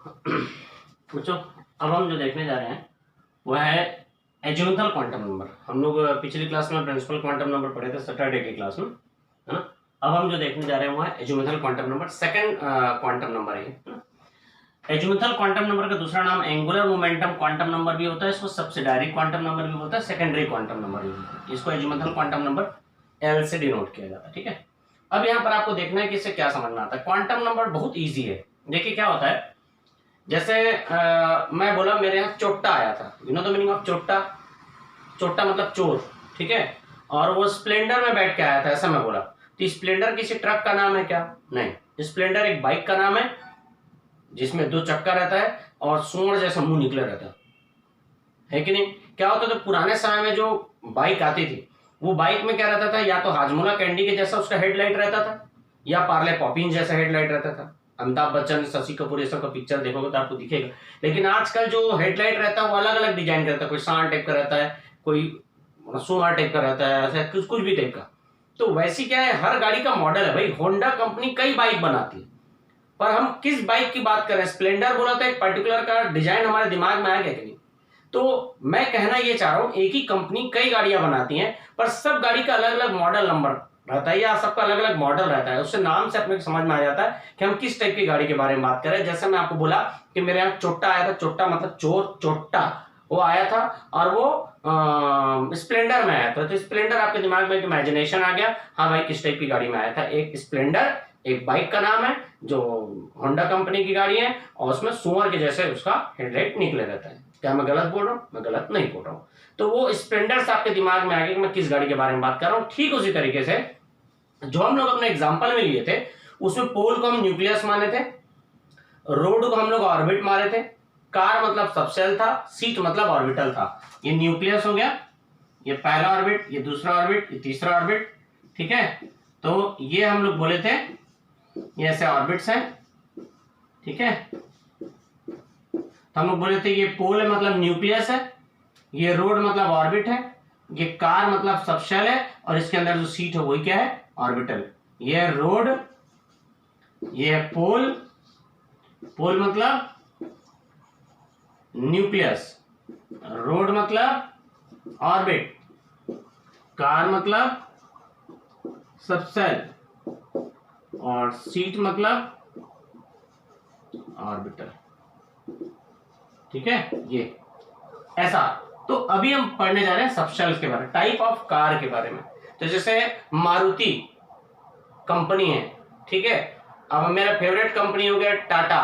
बच्चों अब हम जो देखने जा रहे हैं वह है एजीमुथल क्वांटम नंबर। हम लोग पिछली क्लास में प्रिंसिपल क्वांटम नंबर पढ़े थे सैटरडे की क्लास में, है ना। अब हम जो देखने जा रहे हैं वो है azimuthal quantum number, second quantum number है। एजीमुथल क्वांटम नंबर का दूसरा नाम एंगुलर मोमेंटम क्वांटम नंबर भी होता है, इसको सब्सिडायरी क्वांटम नंबर भी होता है, सेकेंडरी क्वांटम नंबर भी होता है। इसको एजीमुथल क्वांटम नंबर एल से डिनोट किया जाता है, ठीक है। अब यहाँ पर आपको देखना है कि इससे क्या समझना आता है। क्वांटम नंबर बहुत ईजी है। देखिए क्या होता है, जैसे मैं बोला मेरे यहाँ चोट्टा आया था, you know the meaning of चोट्टा। चोट्टा मतलब चोर, ठीक है। और वो स्प्लेंडर में बैठ के आया था, ऐसा मैं बोला। तो स्प्लेंडर किसी ट्रक का नाम है क्या? नहीं, स्प्लेंडर एक बाइक का नाम है जिसमें 2 चक्का रहता है और सूंड जैसा मुंह निकले रहता है कि नहीं। क्या होता था पुराने समय में, जो बाइक आती थी वो बाइक में क्या रहता था, या तो हाजमोला कैंडी के जैसा उसका हेडलाइट रहता था, या पार्ले पॉपिन जैसा हेडलाइट रहता था। अमिताभ बच्चन, शशि कपूर ये सब का पिक्चर देखोगे तो आपको दिखेगा। लेकिन आजकल जो हेडलाइट रहता है वो अलग अलग डिजाइन का रहता है, कोई सांड टाइप का रहता है, कोई सोनार टाइप का रहता है, ऐसा कुछ भी टाइप का। तो वैसी क्या है, हर गाड़ी का मॉडल है भाई। होंडा कंपनी कई बाइक बनाती है, पर हम किस बाइक की बात कर रहे हैं? स्प्लेंडर बोला तो एक पर्टिकुलर का डिजाइन हमारे दिमाग में आ गया कि नहीं। तो मैं कहना ये चाह रहा हूं, एक ही कंपनी कई गाड़ियां बनाती हैं, पर सब गाड़ी का अलग अलग मॉडल नंबर रहता है, या सबका अलग अलग मॉडल रहता है। उससे नाम से अपने समझ में आ जाता है कि हम किस टाइप की गाड़ी के बारे में बात कर रहे हैं। जैसे मैं आपको बोला कि मेरे यहाँ चोट्टा आया था, चोट्टा मतलब चोर, चोट्टा वो आया था, और वो स्प्लेंडर में आया था। तो स्प्लेंडर आपके दिमाग में एक इमेजिनेशन आ गया, हाँ भाई किस टाइप की गाड़ी में आया था। एक स्प्लेंडर एक बाइक का नाम है जो होंडा कंपनी की गाड़ी है, और उसमें सुअर के जैसे उसका हेडलाइट निकले रहता है। क्या मैं गलत बोल रहा हूँ? मैं गलत नहीं बोल रहा हूँ। तो वो स्प्लेंडर से आपके दिमाग में आ गया कि मैं किस गाड़ी के बारे में बात कर रहा हूँ। ठीक उसी तरीके से जो हम लोग अपने एग्जाम्पल में लिए थे, उसमें पोल को हम न्यूक्लियस माने थे, रोड को हम लोग ऑर्बिट मारे थे, कार मतलब सबसेल था, सीट मतलब ऑर्बिटल था। ये न्यूक्लियस हो गया, ये पहला ऑर्बिट, ये दूसरा ऑर्बिट, ये तीसरा ऑर्बिट, ठीक है। तो ये हम लोग बोले थे ये ऐसे ऑर्बिट्स हैं, ठीक है। तो हम लोग बोले थे ये पोल है मतलब न्यूक्लियस है, ये रोड मतलब ऑर्बिट है, ये कार मतलब सबशेल है, और इसके अंदर जो सीट है वही क्या है? ऑर्बिटल। ये रोड, ये पोल, पोल मतलब न्यूक्लियस, रोड मतलब ऑर्बिट, कार मतलब सबसेल, और सीट मतलब ऑर्बिटल, ठीक है। ये ऐसा। तो अभी हम पढ़ने जा रहे हैं सबशेल्स के बारे में, टाइप ऑफ कार के बारे में। तो जैसे मारुति कंपनी है, ठीक है। अब मेरा फेवरेट कंपनी हो गया टाटा।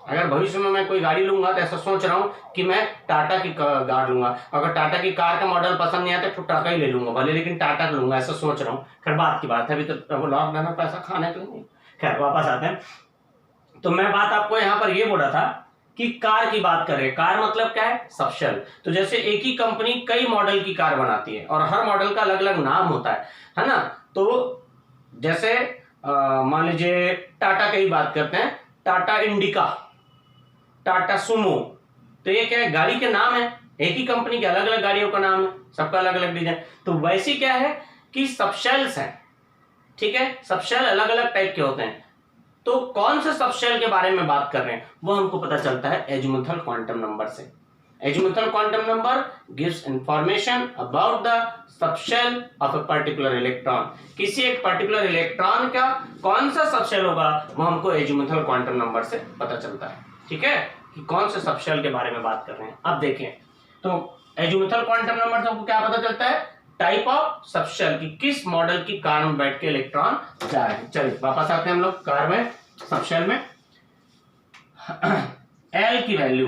अगर भविष्य में मैं कोई गाड़ी लूंगा तो ऐसा सोच रहा हूं कि मैं टाटा की कार लूंगा। अगर टाटा की कार का मॉडल पसंद नहीं आता तो टाटा ही ले लूंगा भले, लेकिन टाटा का लूंगा, ऐसा सोच रहा हूं। खैर बात की बात है, अभी तो लॉकडाउन में पैसा खाने के लिए। खैर वापस आते हैं। तो मैं बात आपको यहाँ पर ये बोला था कि कार की बात कर रहे हैं। कार मतलब क्या है? सबशेल। तो जैसे एक ही कंपनी कई मॉडल की कार बनाती है और हर मॉडल का अलग अलग नाम होता है ना। तो जैसे मान लीजिए टाटा की बात करते हैं, टाटा इंडिका, टाटा सुमो। तो ये क्या है? गाड़ी के नाम है, एक ही कंपनी के अलग अलग गाड़ियों का नाम है, सबका अलग अलग डिजाइन। तो वैसी क्या है कि सबशेल्स हैं, ठीक है। सबशेल अलग अलग टाइप के होते हैं। तो कौन से सबशेल के बारे में बात कर रहे हैं वो हमको पता चलता है एजीमुथल क्वांटम नंबर से। Azimuthal quantum number gives information about the subshell of a particular electron. किसी एक पर्टिकुलर इलेक्ट्रॉन का कौन सा सबशेल होगा वो हमको एजीमुथल क्वांटम नंबर से पता चलता है, ठीक है, कि कौन से सबशेल के बारे में बात कर रहे हैं। अब देखें तो एजीमुथल क्वांटम नंबर से हमको क्या पता चलता है? टाइप ऑफ सबशेल, की किस मॉडल की कार में बैठ के इलेक्ट्रॉन जा रहे हैं। चलिए वापस आते हैं हम लोग कार में, सबशेल में। एल की value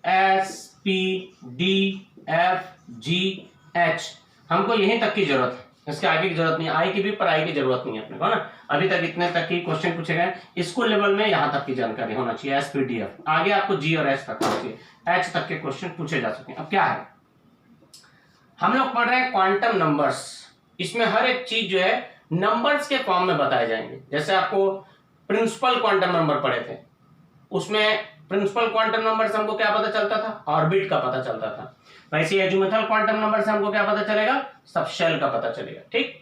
S P D F G H, हमको यहीं तक की जरूरत है, इसके आगे की जरूरत नहीं है। आई की भी, पर आई की जरूरत नहीं है अपने को ना। अभी तक इतने तक की क्वेश्चन पूछे गए, स्कूल लेवल में यहां तक की जानकारी होना चाहिए। एस पी डी एफ, आगे आपको जी और एच तक होना चाहिए, एच तक के क्वेश्चन पूछे जा सके। अब क्या है, हम लोग पढ़ रहे हैं क्वांटम नंबर्स। इसमें हर एक चीज जो है नंबर्स के फॉर्म में बताए जाएंगे। जैसे आपको प्रिंसिपल क्वांटम नंबर पढ़े थे, उसमें प्रिंसिपल क्वांटम नंबर से हमको क्या पता चलता था? ऑर्बिट का पता चलता था। वैसे एजीमुथल क्वांटम नंबर से हमको क्या पता चलेगा? सबशेल का पता चलेगा, ठीक।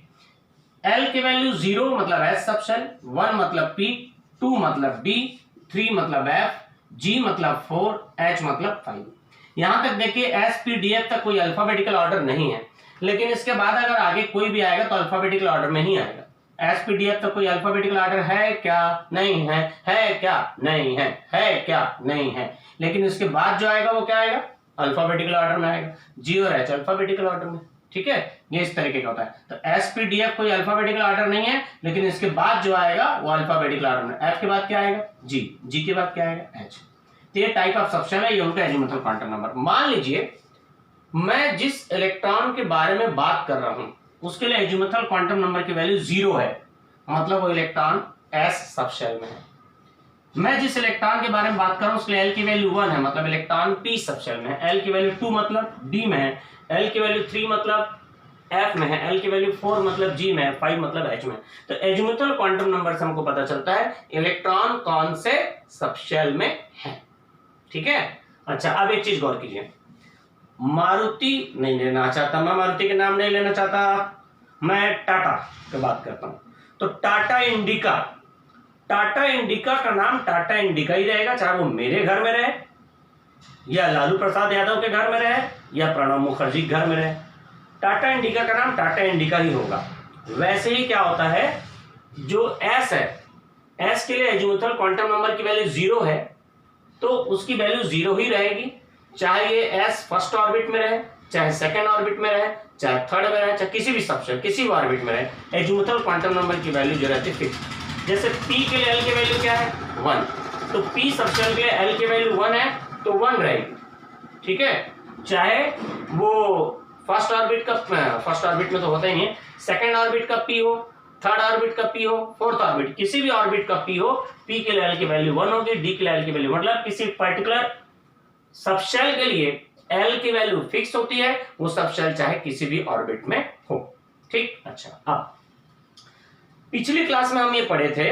एल की वैल्यू 0 मतलब एस सबशेल, 1 मतलब पी, 2 मतलब डी, 3 मतलब एफ, G मतलब 4, H मतलब 5। यहां तक देखिए SPDF तक कोई अल्फाबेटिकल ऑर्डर नहीं है, लेकिन इसके बाद अगर आगे कोई भी आएगा तो अल्फाबेटिकल ऑर्डर में ही आएगा। SPDF तक कोई अल्फाबेटिकल ऑर्डर है क्या? नहीं है क्या? नहीं है क्या? नहीं है। लेकिन इसके बाद जो आएगा वो क्या आएगा? अल्फाबेटिकल ऑर्डर में आएगा। G और H अल्फाबेटिकल ऑर्डर में, ठीक है, ये इस तरीके का होता है। तो SPDF कोई अल्फाबेटिकल ऑर्डर नहीं है, लेकिन इसके बाद जो आएगा वो अल्फाबेटिकल ऑर्डर में। F के बाद क्या आएगा? G के बाद क्या आएगा? H। तो ये टाइप ऑफ सबशेल है, ये उनका एजीमुथल क्वांटम नंबर। मान लीजिए मैं जिस इलेक्ट्रॉन के बारे में बात कर रहा हूं उसके लिए एजीमुथल क्वांटम नंबर की वैल्यू 0 है, मतलब वो इलेक्ट्रॉन S सबशेल में है। मैं जिस इलेक्ट्रॉन के बारे में बात कर रहा हूं उसके लिए L की वैल्यू 1 है, मतलब इलेक्ट्रॉन P सबशेल में है। L की वैल्यू 2 मतलब D में है, L की वैल्यू 3 मतलब F में है, L की वैल्यू 4 मतलब G में है, 5 मतलब H में। तो एजीमुथल क्वांटम नंबर से हमको पता चलता है इलेक्ट्रॉन कौन से सबशेल में है, ठीक है। अच्छा, अब एक चीज गौर कीजिए, मारुति नहीं लेना चाहता, मैं मारुति के नाम नहीं लेना चाहता, मैं टाटा की बात करता हूं। तो टाटा इंडिका का नाम टाटा इंडिका ही रहेगा, चाहे वो मेरे घर में रहे या लालू प्रसाद यादव के घर में रहे या प्रणब मुखर्जी के घर में रहे, टाटा इंडिका का नाम टाटा इंडिका ही होगा। वैसे ही क्या होता है, जो एस है, एस के लिए एजीमुथल क्वांटम नंबर की वैल्यू 0 है, तो उसकी वैल्यू 0 ही रहेगी, चाहे ये एस फर्स्ट ऑर्बिट में रहे, चाहे सेकंड ऑर्बिट में रहे, चाहे थर्ड में रहे, चाहे किसी भी सबशेल किसी भी ऑर्बिट में रहे, एजीमुथल क्वांटम नंबर की वैल्यू जो रहती है फिक्स। जैसे P के लिए L की वैल्यू क्या है? 1, तो P सबशेल के लिए L की वैल्यू 1 है तो 1 रहेगी, ठीक है। चाहे वो फर्स्ट ऑर्बिट में तो होता ही नहीं है, सेकंड ऑर्बिट का P हो, थर्ड ऑर्बिट का P हो, फोर्थ ऑर्बिट, किसी भी ऑर्बिट का P हो, P के लिए L की वैल्यू 1 होगी, D के लिए L की वैल्यू, मतलब किसी पर्टिकुलर सबशेल के लिए L की वैल्यू फिक्स होती है, वो सबशेल चाहे किसी भी ऑर्बिट में हो, ठीक। अच्छा, अब पिछली क्लास में हम ये पढ़े थे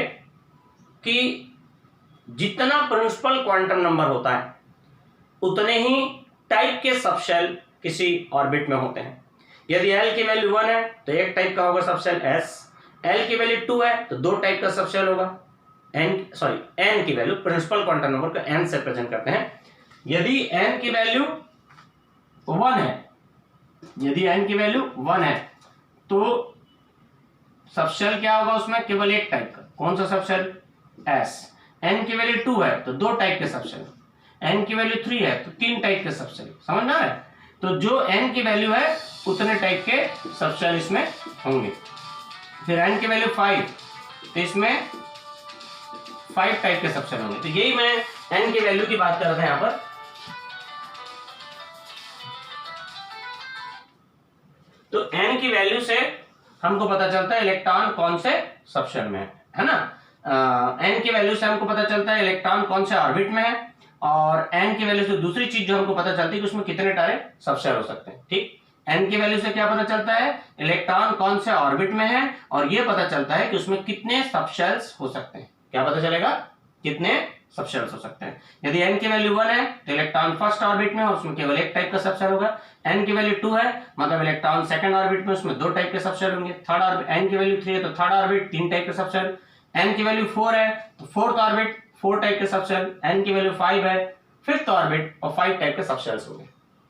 कि जितना प्रिंसिपल क्वांटम नंबर होता है उतने ही टाइप के सबशेल किसी ऑर्बिट में होते हैं। यदि L की वैल्यू 1 है तो एक टाइप का होगा सबशेल S, L की वैल्यू 2 है तो 2 टाइप का सबशेल होगा। N की वैल्यू, प्रिंसिपल क्वांटम नंबर को N से प्रेजेंट करते हैं। यदि N की वैल्यू 1 है, तो सबशेल क्या होगा उसमें? केवल एक टाइप का। कौन सा सबशेल? S। N की वैल्यू 2 है तो 2 टाइप के सबशेल, N की वैल्यू 3 है तो 3 टाइप के सबशेल, समझ में आ रहा है? तो जो N की वैल्यू है उतने टाइप के सबशेल इसमें होंगे। फिर N की वैल्यू 5, तो इसमें 5 टाइप के सबशेल होंगे। तो यही मैं N की वैल्यू की बात कर रहा था यहां पर। तो N की वैल्यू से हमको पता चलता है इलेक्ट्रॉन कौन से सबशेल में है ना। N की वैल्यू से हमको पता चलता है इलेक्ट्रॉन कौन से ऑर्बिट में है, और N की वैल्यू से दूसरी चीज जो हमको पता चलती है कि उसमें कितने सारे सबशेल हो सकते हैं, ठीक। N की वैल्यू से क्या पता चलता है? इलेक्ट्रॉन कौन से ऑर्बिट में है, और यह पता चलता है कि उसमें कितने सबशेल्स हो सकते हैं। क्या पता चलेगा? कितने सबशेल्स हो सकते हैं। यदि N की वैल्यू 1 है तो इलेक्ट्रॉन फर्स्ट ऑर्बिट में, उसमें केवल एक टाइप का सबशेल होगा। N की वैल्यू 2 है मतलब इलेक्ट्रॉन सेकंड ऑर्बिट में, उसमें 2 टाइप के सबशेल होंगे। थर्ड ऑर्बिट, N की वैल्यू 3 है तो थर्ड ऑर्बिट 3 टाइप के सबशेल। N की वैल्यू 4 है तो फोर्थ ऑर्बिट 4 टाइप के सबशेल। N की वैल्यू 5 है फिफ्थ ऑर्बिट और 5 टाइप के सबशेल्स होंगे।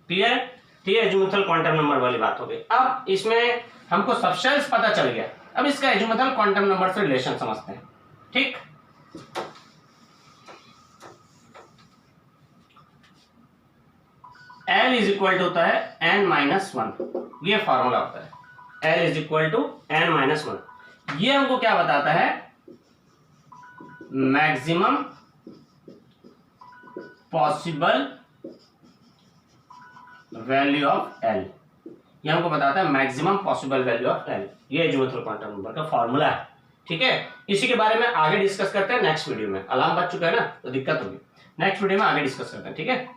क्लियर है? ठीक है, एजीमुथल क्वांटम नंबर वाली बात हो गई। अब इसमें हमको सबशेल्स पता चल गया, अब इसका एजीमुथल क्वांटम नंबर से रिलेशन समझते हैं, ठीक। L इज इक्वल टू होता है n-1, ये फॉर्मूला होता है। L is equal to n-1। ये हमको क्या बताता है? Maximum possible value of L। ये हमको बताता है maximum possible value of L। ये एजीमुथल क्वांटम नंबर का फॉर्मूला है, ठीक है। इसी के बारे में आगे डिस्कस करते हैं नेक्स्ट वीडियो में। अलार्म बज चुका है ना, तो दिक्कत होगी। नेक्स्ट वीडियो में आगे डिस्कस करते हैं, ठीक है।